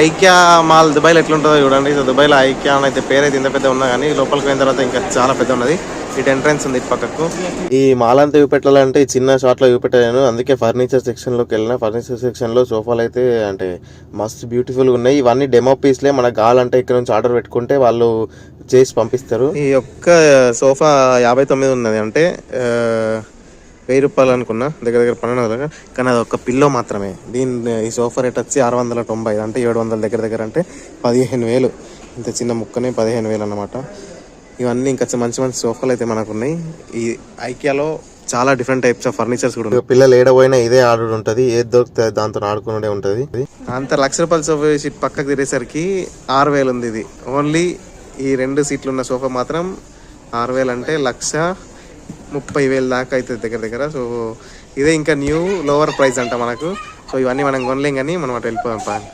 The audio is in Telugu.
ఐక్యా మాల్ దుబాయ్లో ఎట్లుంటుందో చూడండి. సో దుబాయ్లో ఐక్యా అని అయితే పేరైతే ఇంత పెద్ద ఉన్నా కానీ లోపలికి పోయిన తర్వాత ఇంకా చాలా పెద్ద ఉన్నది. ఇటు ఎంట్రన్స్ ఉంది ఇటు పక్కకు. ఈ మాల్ అంతా చూపెట్టాలంటే ఈ చిన్న షార్ట్లో చూపెట్టాను. అందుకే ఫర్నిచర్ సెక్షన్లోకి వెళ్ళిన. ఫర్నిచర్ సెక్షన్లో సోఫాలు అయితే అంటే మస్తు బ్యూటిఫుల్గా ఉన్నాయి. ఇవన్నీ డెమో పీస్లే. మనకు కావాలంటే ఇక్కడ నుంచి ఆర్డర్ పెట్టుకుంటే వాళ్ళు చేసి పంపిస్తారు. ఈ ఒక్క సోఫా 59 ఉన్నది, అంటే 1000 రూపాయలు అనుకున్నా, దగ్గర దగ్గర 1200. కానీ అది ఒక పిల్లో మాత్రమే. ఈ సోఫా రేట్ వచ్చి 690, అంటే 700 దగ్గర దగ్గర, అంటే 15,000. ఇంత చిన్న ముక్కనే 15,000 అన్నమాట. ఇవన్నీ ఇంకా మంచి మంచి సోఫాలు అయితే మనకు ఉన్నాయి. ఈ ఐకియాలో చాలా డిఫరెంట్ టైప్స్ ఆఫ్ ఫర్నిచర్స్ కూడా ఉన్నాయి. పిల్లలు ఏడపోయినా ఇదే ఆర్డర్ ఉంటుంది, ఏది దొరికితే దాంతో ఆడుకునే ఉంటుంది. అంత ₹1,00,000 సోఫా సీట్ పక్కకు తిరిగేసరికి 6,000 ఉంది. ఇది ఓన్లీ ఈ 2 సీట్లు ఉన్న సోఫా మాత్రం 6,000, అంటే 1,30,000 దాకా అవుతుంది దగ్గర దగ్గర. సో ఇదే ఇంకా న్యూ లోవర్ ప్రైస్ అంట మనకు. సో ఇవన్నీ మనం కొనలేం, కానీ మనం అటు వెళ్ళిపోయాం.